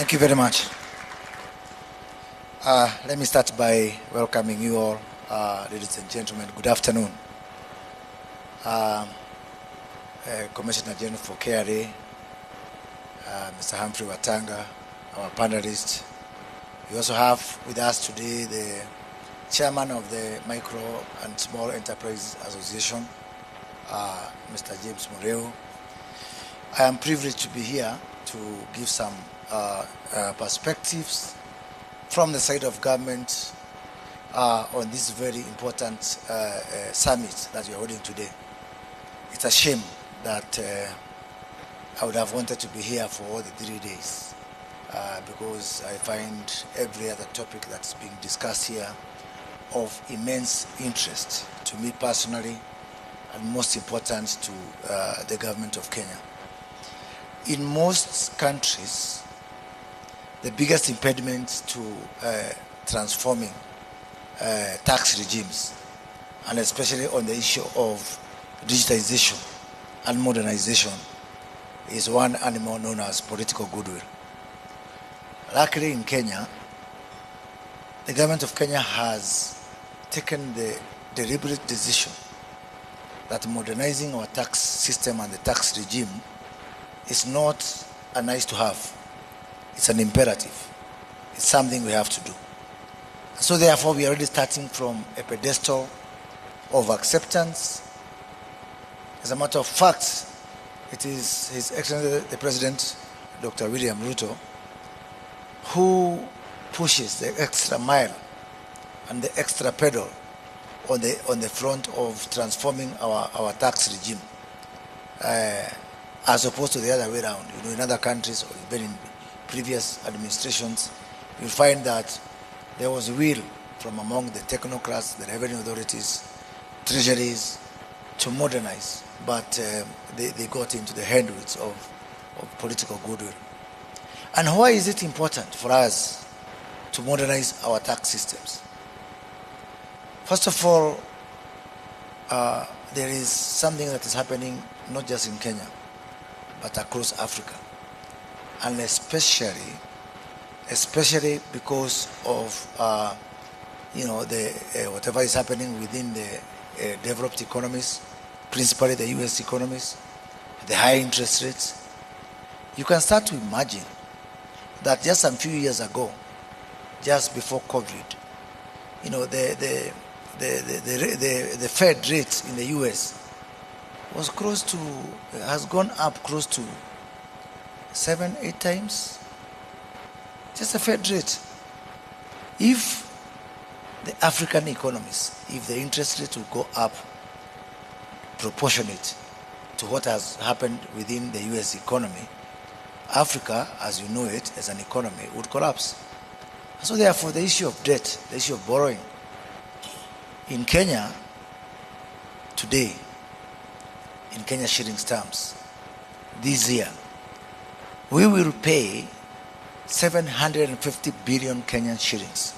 Thank you very much. Let me start by welcoming you all, ladies and gentlemen. Good afternoon. Commissioner General for KRA, Mr. Humphrey Watanga, our panelist. We also have with us today the chairman of the Micro and Small Enterprise Association, Mr. James Mureu. I am privileged to be here to give some perspectives from the side of government on this very important summit that we are holding today. It's a shame that I would have wanted to be here for all the 3 days because I find every other topic that's being discussed here of immense interest to me personally and most important to the government of Kenya. In most countries, the biggest impediment to transforming tax regimes, and especially on the issue of digitization and modernization, is one animal known as political goodwill. Luckily in Kenya, the government of Kenya has taken the deliberate decision that modernizing our tax system and the tax regime is not a nice to have. It's an imperative. It's something we have to do. So therefore, we are already starting from a pedestal of acceptance. As a matter of fact, it is His Excellency the President, Dr. William Ruto, who pushes the extra mile and the extra pedal on the front of transforming our tax regime, as opposed to the other way around. You know, in other countries or even in previous administrations, you'll find that there was will from among the technocrats, the revenue authorities, treasuries, to modernize, but they got into the handwoods of political goodwill. And why is it important for us to modernize our tax systems? First of all, there is something that is happening not just in Kenya, but across Africa, and especially because of whatever is happening within the developed economies, principally the U.S. economies, the high interest rates. You can start to imagine that just a few years ago, just before COVID, you know, the Fed rate in the U.S. was has gone up close to 7-8 times. Just the Fed rate. If the African economies, if the interest rate will go up proportionate to what has happened within the U.S. economy, Africa, as you know it, as an economy, would collapse. So therefore, the issue of debt, the issue of borrowing, in Kenya today, in Kenya shillings terms, this year, we will pay 750 billion Kenyan shillings.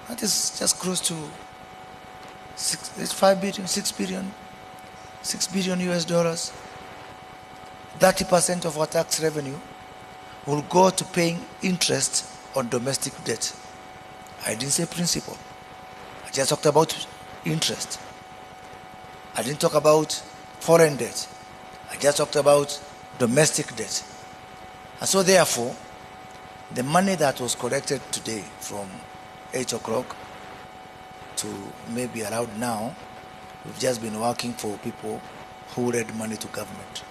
That is just close to 6 billion US dollars. 30% of our tax revenue will go to paying interest on domestic debt. I didn't say principal. I just talked about interest. I didn't talk about foreign debt. I just talked about domestic debt. And so therefore, the money that was collected today from 8 o'clock to maybe around now, we've just been working for people who lend money to government.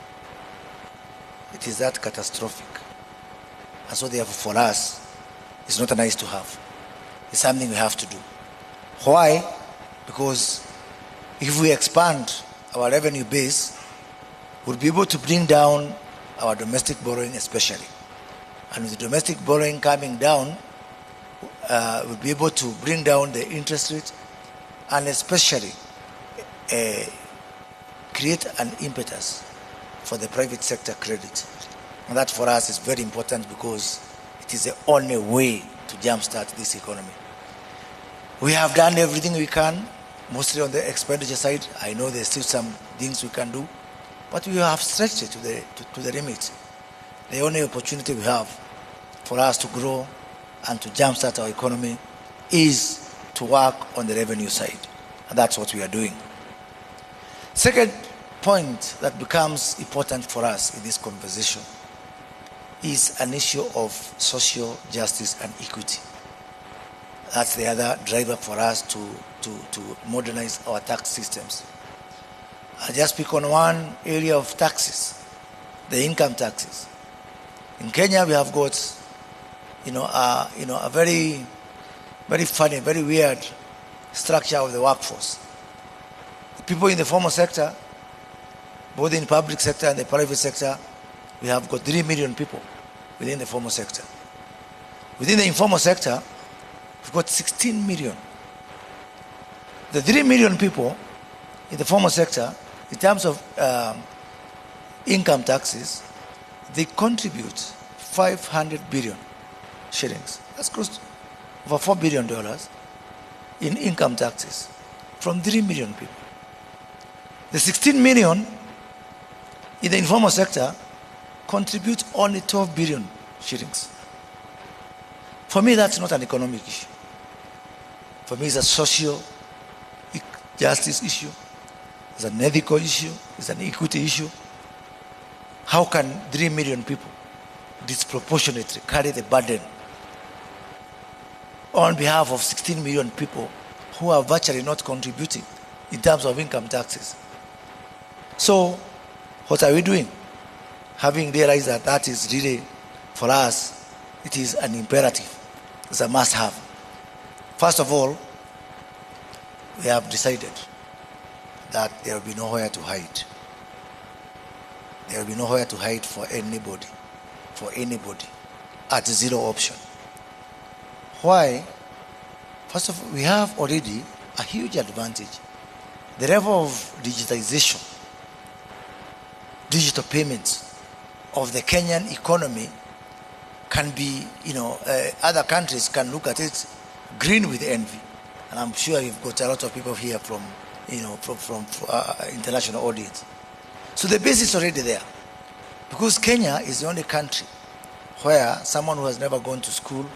It is that catastrophic. And so therefore for us, it's not a nice to have. It's something we have to do. Why? Because if we expand our revenue base, we'll be able to bring down our domestic borrowing especially. And with the domestic borrowing coming down, we'll be able to bring down the interest rate and especially create an impetus for the private sector credit. And that for us is very important because it is the only way to jumpstart this economy. We have done everything we can, mostly on the expenditure side. I know there's still some things we can do, but we have stretched it to the limit. The only opportunity we have for us to grow and to jumpstart our economy is to work on the revenue side. And that's what we are doing. Second point that becomes important for us in this conversation is an issue of social justice and equity. That's the other driver for us to modernize our tax systems. I'll just speak on one area of taxes, the income taxes. In Kenya, we have got, a very, very funny, very weird structure of the workforce. The people in the formal sector, both in the public sector and the private sector, we have got 3 million people within the formal sector. Within the informal sector, we've got 16 million. The 3 million people in the formal sector, in terms of income taxes, they contribute 500 billion shillings. That's close to over $4 billion in income taxes from 3 million people. The 16 million in the informal sector contribute only 12 billion shillings. For me, that's not an economic issue. For me, it's a social justice issue. It's an ethical issue. It's an equity issue. How can 3 million people disproportionately carry the burden on behalf of 16 million people who are virtually not contributing in terms of income taxes? So, what are we doing? Having realized that that is really, for us, it is an imperative. It's a must-have. First of all, we have decided that there will be nowhere to hide. There will be nowhere to hide for anybody, at zero option. Why? First of all, we have already a huge advantage. The level of digitization, digital payments of the Kenyan economy can be, other countries can look at it green with envy. And I'm sure you've got a lot of people here from international audience. So the base is already there. Because Kenya is the only country where someone who has never gone to school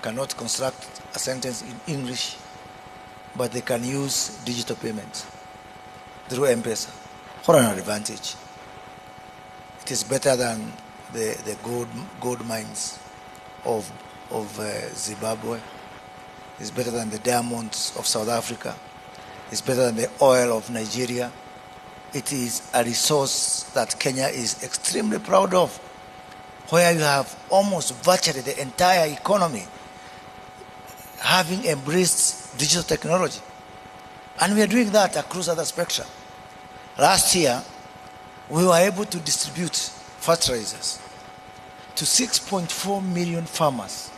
cannot construct a sentence in English, but they can use digital payments through M-Pesa. What an advantage. It is better than the gold mines of Zimbabwe. It's better than the diamonds of South Africa. It's better than the oil of Nigeria. It is a resource that Kenya is extremely proud of, where you have almost virtually the entire economy having embraced digital technology. And we are doing that across other spectrum. Last year, we were able to distribute fertilizers to 6.4 million farmers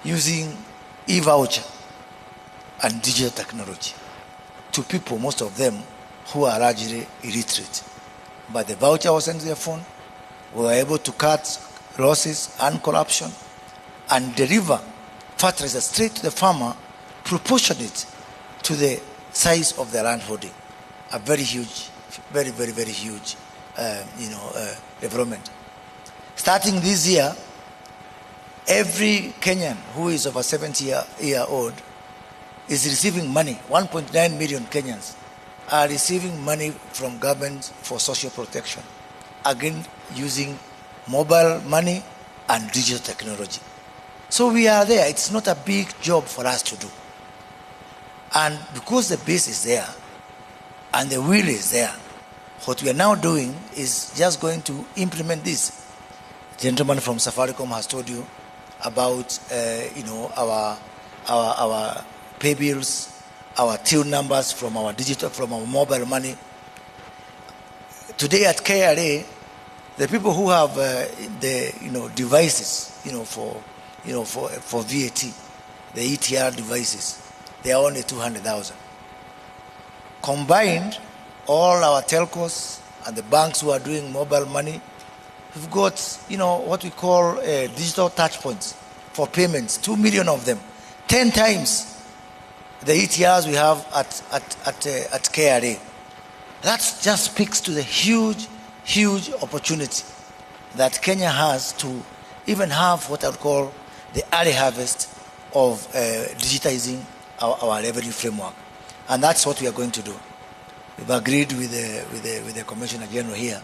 using e-voucher and digital technology, to people, most of them, who are largely illiterate. But the voucher was sent to their phone. We were able to cut losses and corruption and deliver fertilizer straight to the farmer, proportionate to the size of the land holding. A very huge, very, very, very huge, development. Starting this year, every Kenyan who is over 70 year old is receiving money. 1.9 million Kenyans are receiving money from government for social protection, again using mobile money and digital technology. So we are there. It's not a big job for us to do. And because the base is there and the will is there, what we are now doing is just going to implement this. The gentleman from Safaricom has told you about our pay bills, our till numbers from our digital, from our mobile money. Today at KRA, the people who have the devices for VAT, the ETR devices, they are only 200,000. Combined, all our telcos and the banks who are doing mobile money, we've got what we call digital touch points for payments, 2 million of them, 10 times the ETRs we have at KRA. That just speaks to the huge opportunity that Kenya has to even have what I would call the early harvest of digitizing our revenue framework. And that's what we are going to do. We've agreed with the Commissioner General here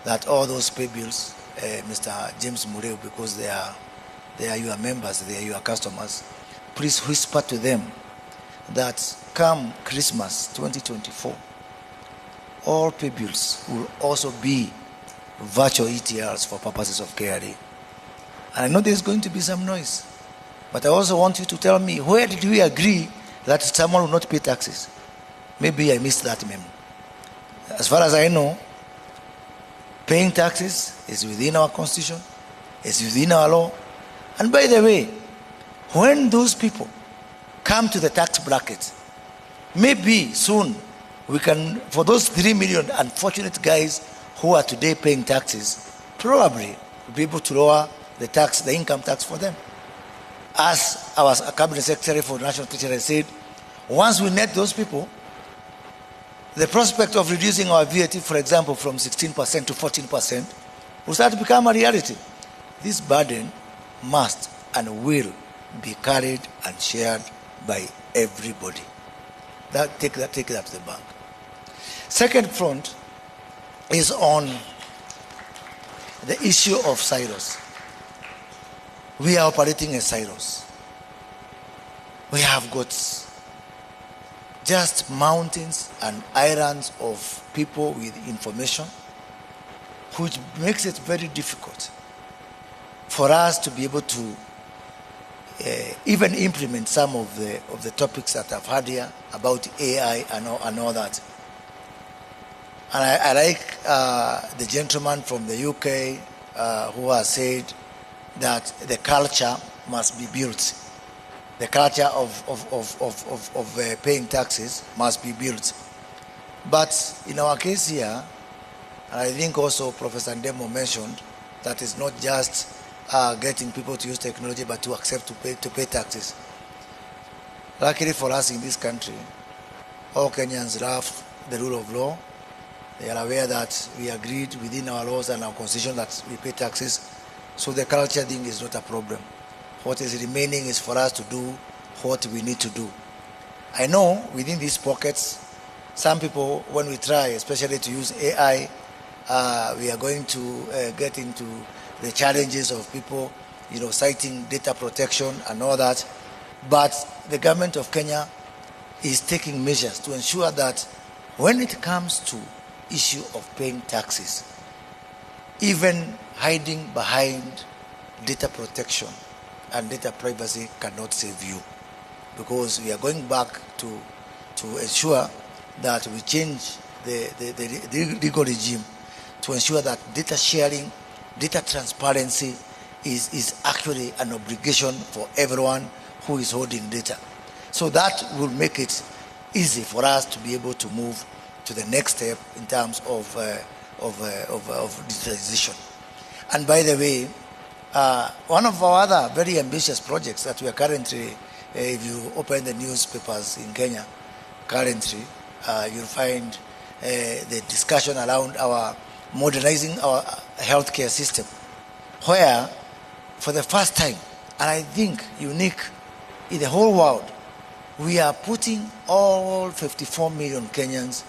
that all those pay bills, Mr. James Mureo, because they are your members, they are your customers, please whisper to them that come Christmas 2024, all pay bills will also be virtual ETRs for purposes of KRA. And I know there's going to be some noise, but I also want you to tell me, where did we agree that someone will not pay taxes? Maybe I missed that memo. As far as I know, paying taxes is within our constitution, is within our law. And by the way, when those people come to the tax bracket, maybe soon we can, for those 3 million unfortunate guys who are today paying taxes, probably we'll be able to lower the income tax for them. As our Cabinet Secretary for National Treasury said, once we net those people, the prospect of reducing our VAT, for example, from 16% to 14% will start to become a reality. This burden must and will be carried and shared by everybody. Take that to the bank. Second front is on the issue of silos. We are operating as silos. We have got just mountains and islands of people with information, which makes it very difficult for us to be able to even implement some of the topics that I've had here about AI and all that. And I like the gentleman from the UK who has said that the culture must be built. The culture of paying taxes must be built. But in our case here, and I think also Professor Ndemo mentioned that it's not just getting people to use technology, but to accept to pay taxes. Luckily for us in this country, all Kenyans love the rule of law. They are aware that we agreed within our laws and our constitution that we pay taxes. So the culture thing is not a problem. What is remaining is for us to do what we need to do. I know within these pockets, some people, when we try, especially to use AI, we are going to get into the challenges of people, citing data protection and all that. But the government of Kenya is taking measures to ensure that when it comes to issue of paying taxes, even hiding behind data protection and data privacy cannot save you, because we are going back to ensure that we change the legal regime to ensure that data sharing, data transparency is actually an obligation for everyone who is holding data. So that will make it easy for us to be able to move to the next step in terms of digitalization. And by the way, one of our other very ambitious projects that we are currently, if you open the newspapers in Kenya, currently you'll find the discussion around our modernizing our healthcare system, where for the first time, and I think unique in the whole world, we are putting all 54 million Kenyans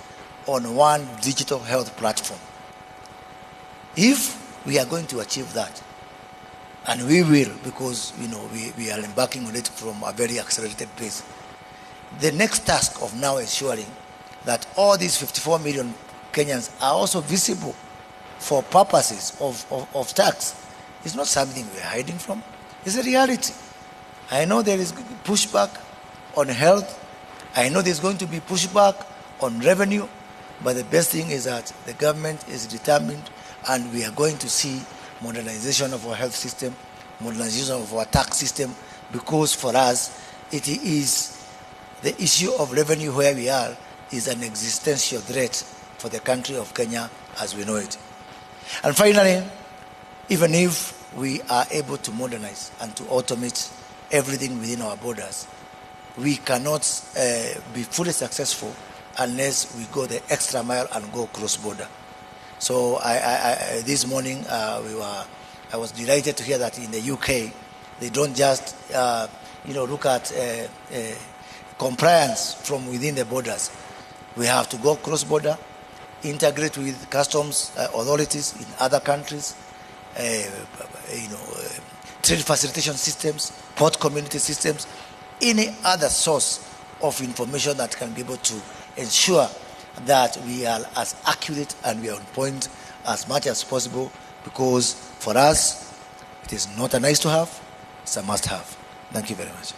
on one digital health platform. If we are going to achieve that, and we will, because we are embarking on it from a very accelerated pace, the next task of now ensuring that all these 54 million Kenyans are also visible for purposes of tax is not something we're hiding from. It's a reality. I know there is pushback on health. I know there's going to be pushback on revenue. But the best thing is that the government is determined, and we are going to see modernization of our health system, modernization of our tax system, because for us, it is the issue of revenue where we are is an existential threat for the country of Kenya as we know it. And finally, even if we are able to modernize and to automate everything within our borders, we cannot be fully successful unless we go the extra mile and go cross-border. So this morning we were I was delighted to hear that in the UK, they don't just look at compliance from within the borders. We have to go cross-border, integrate with customs authorities in other countries, trade facilitation systems, port community systems, any other source of information that can be able to ensure that we are as accurate and we are on point as much as possible, because for us, it is not a nice to have, it's a must have. Thank you very much.